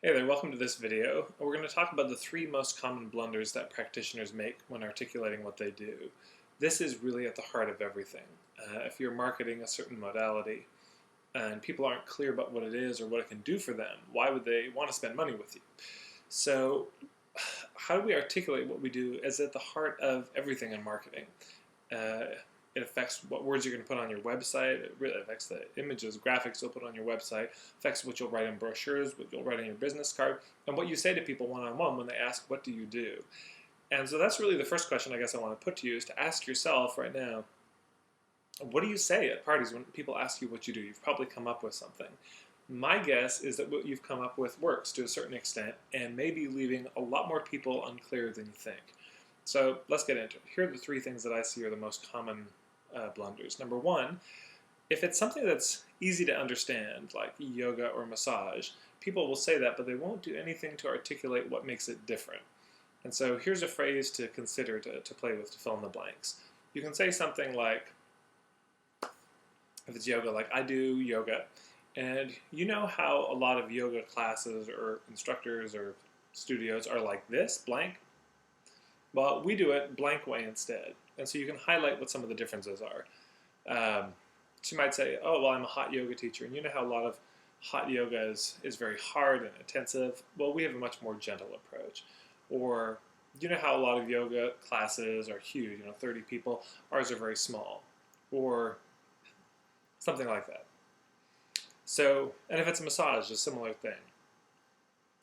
Hey there, welcome to this video. We're going to talk about the three most common blunders that practitioners make when articulating what they do. This is really at the heart of everything. If you're marketing a certain modality and people aren't clear about what it is or what it can do for them, why would they want to spend money with you? So how do we articulate what we do is at the heart of everything in marketing. It affects what words you're going to put on your website. It really affects the images, graphics you'll put on your website. Affects what you'll write in brochures, what you'll write on your business card, and what you say to people one-on-one when they ask, what do you do? And so that's really the first question I guess I want to put to you is to ask yourself right now, what do you say at parties when people ask you what you do? You've probably come up with something. My guess is that what you've come up with works to a certain extent and maybe leaving a lot more people unclear than you think. So let's get into it. Here are the three things that I see are the most common blunders. Number one, if it's something that's easy to understand, like yoga or massage, people will say that, but they won't do anything to articulate what makes it different. And so here's a phrase to consider to play with to fill in the blanks. You can say something like, if it's yoga, like I do yoga, and you know how a lot of yoga classes or instructors or studios are like this, blank? Well, we do it blank way instead. And so you can highlight what some of the differences are. So you might say, oh, well, I'm a hot yoga teacher. And you know how a lot of hot yoga is very hard and intensive. Well, we have a much more gentle approach. Or you know how a lot of yoga classes are huge, 30 people. Ours are very small. Or something like that. So, and if it's a massage, a similar thing.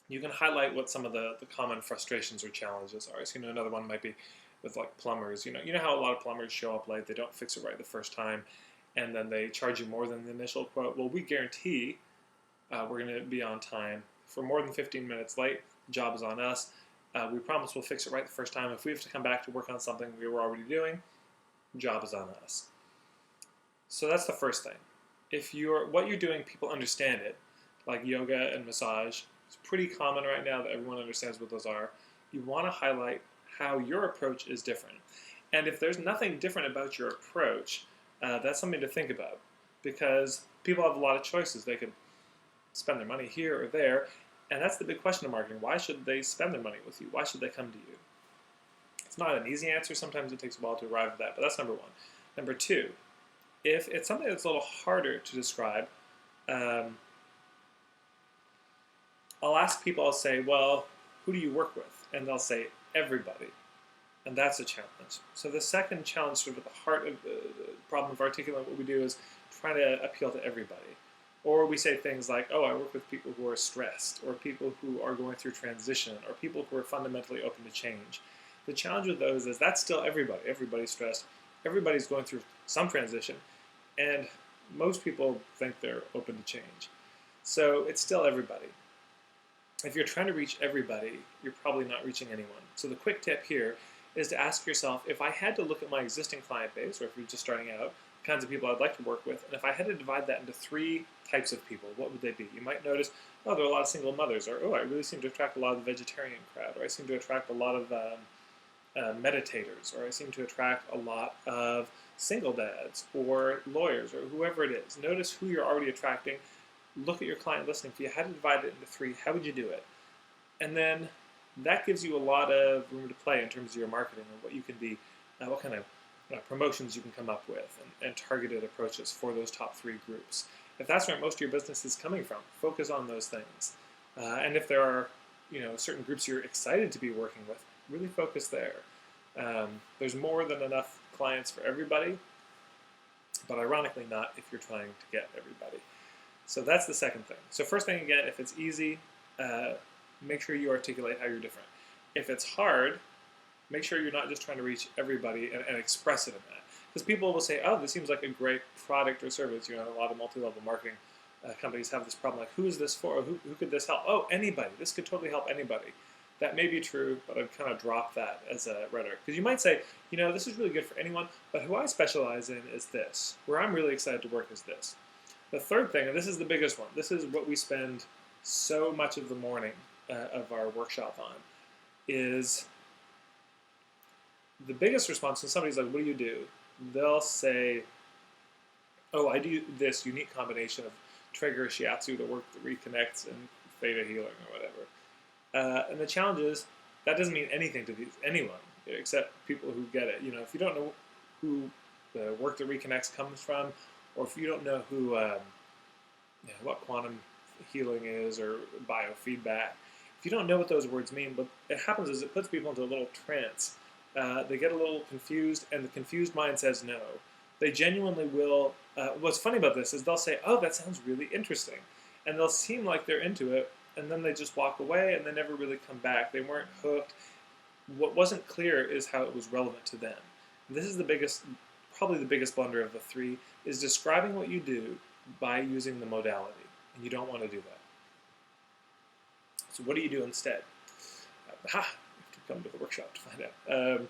You can highlight what some of the common frustrations or challenges are. So, another one might be with like plumbers. You know how a lot of plumbers show up late, they don't fix it right the first time, and then they charge you more than the initial quote. Well, we guarantee we're going to be on time. For more than 15 minutes late, the job is on us. We promise we'll fix it right the first time. If we have to come back to work on something we were already doing, job is on us. So that's the first thing. If what you're doing, people understand it, like yoga and massage. It's pretty common right now that everyone understands what those are. You want to highlight how your approach is different. And if there's nothing different about your approach, that's something to think about, because people have a lot of choices. They could spend their money here or there, and that's the big question of marketing. Why should they spend their money with you? Why should they come to you? It's not an easy answer. Sometimes it takes a while to arrive at that, but that's number one. Number two, if it's something that's a little harder to describe, I'll ask people, I'll say, well, who do you work with? And they'll say, everybody. And that's a challenge. So the second challenge, sort of at the heart of the problem of articulating what we do, is trying to appeal to everybody. Or we say things like, oh, I work with people who are stressed, or people who are going through transition, or people who are fundamentally open to change. The challenge with those is that's still everybody. Everybody's stressed. Everybody's going through some transition. And most people think they're open to change. So it's still everybody. If you're trying to reach everybody, you're probably not reaching anyone. So the quick tip here is to ask yourself, if I had to look at my existing client base, or if you're just starting out, the kinds of people I'd like to work with, and if I had to divide that into three types of people, what would they be? You might notice, oh, there are a lot of single mothers, or oh, I really seem to attract a lot of the vegetarian crowd, or I seem to attract a lot of meditators, or I seem to attract a lot of single dads, or lawyers, or whoever it is. Notice who you're already attracting. Look at your client listing. If you had to divide it into three, how would you do it? And then that gives you a lot of room to play in terms of your marketing and what you can be, what kind of promotions you can come up with, and targeted approaches for those top three groups. If that's where most of your business is coming from, focus on those things. And if there are certain groups you're excited to be working with, really focus there. There's more than enough clients for everybody, but ironically not if you're trying to get everybody. So that's the second thing. So first thing, again, if it's easy, make sure you articulate how you're different. If it's hard, make sure you're not just trying to reach everybody and express it in that. Because people will say, oh, this seems like a great product or service. A lot of multi-level marketing companies have this problem, like, who is this for? Who could this help? Oh, anybody. This could totally help anybody. That may be true, but I'd kind of drop that as a rhetoric. Because you might say, this is really good for anyone, but who I specialize in is this. Where I'm really excited to work is this. The third thing, and this is the biggest one, this is what we spend so much of the morning of our workshop on, is the biggest response when somebody's like, what do you do? They'll say, oh, I do this unique combination of trigger shiatsu, the work that reconnects and theta healing or whatever. And the challenge is that doesn't mean anything to anyone except people who get it. You know, if you don't know who the work that reconnects comes from, or if you don't know who what quantum healing is or biofeedback, if you don't know what those words mean, what it happens is it puts people into a little trance. They get a little confused, and the confused mind says no. They genuinely will. What's funny about this is they'll say, "Oh, that sounds really interesting," and they'll seem like they're into it, and then they just walk away, and they never really come back. They weren't hooked. What wasn't clear is how it was relevant to them. And this is the biggest, probably the biggest blunder of the three, is describing what you do by using the modality, and you don't want to do that. So what do you do instead? You have to come to the workshop to find out.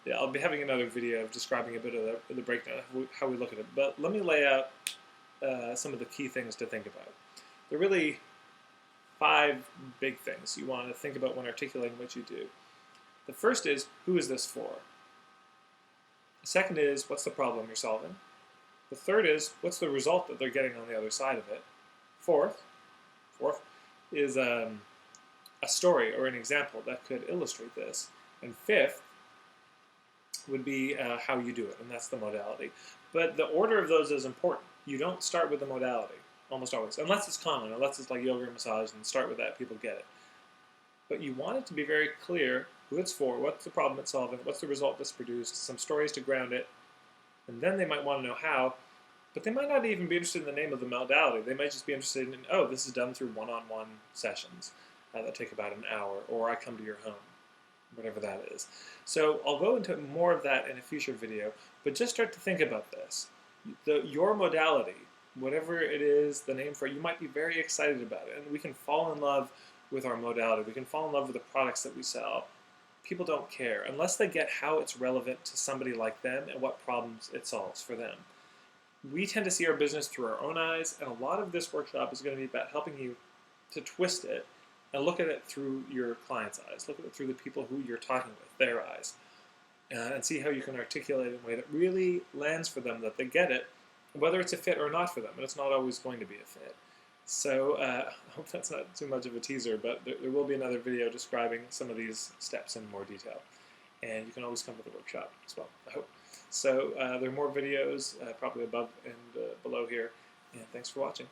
Yeah, I'll be having another video of describing a bit of the breakdown of how we look at it. But let me lay out some of the key things to think about. There are really 5 big things you want to think about when articulating what you do. The first is, who is this for? The second is, what's the problem you're solving? The third is, what's the result that they're getting on the other side of it? Fourth is a story or an example that could illustrate this. And fifth would be how you do it, and that's the modality. But the order of those is important. You don't start with the modality, almost always, unless it's common, unless it's like yoga or massage, and start with that, people get it. But you want it to be very clear who it's for, what's the problem it's solving, what's the result this produced, some stories to ground it, and then they might want to know how, but they might not even be interested in the name of the modality. They might just be interested in, oh, this is done through one-on-one sessions that take about an hour, or I come to your home, whatever that is. So I'll go into more of that in a future video, but just start to think about this. Your modality, whatever it is, the name for it, you might be very excited about it, and we can fall in love with our modality. We can fall in love with the products that we sell. People don't care unless they get how it's relevant to somebody like them and what problems it solves for them. We tend to see our business through our own eyes, and a lot of this workshop is going to be about helping you to twist it and look at it through your client's eyes. Look at it through the people who you're talking with, their eyes, and see how you can articulate it in a way that really lands for them, that they get it, whether it's a fit or not for them, and it's not always going to be a fit. So I hope that's not too much of a teaser, but there will be another video describing some of these steps in more detail. And you can always come to the workshop as well, I hope. So there are more videos probably above and below here, and thanks for watching.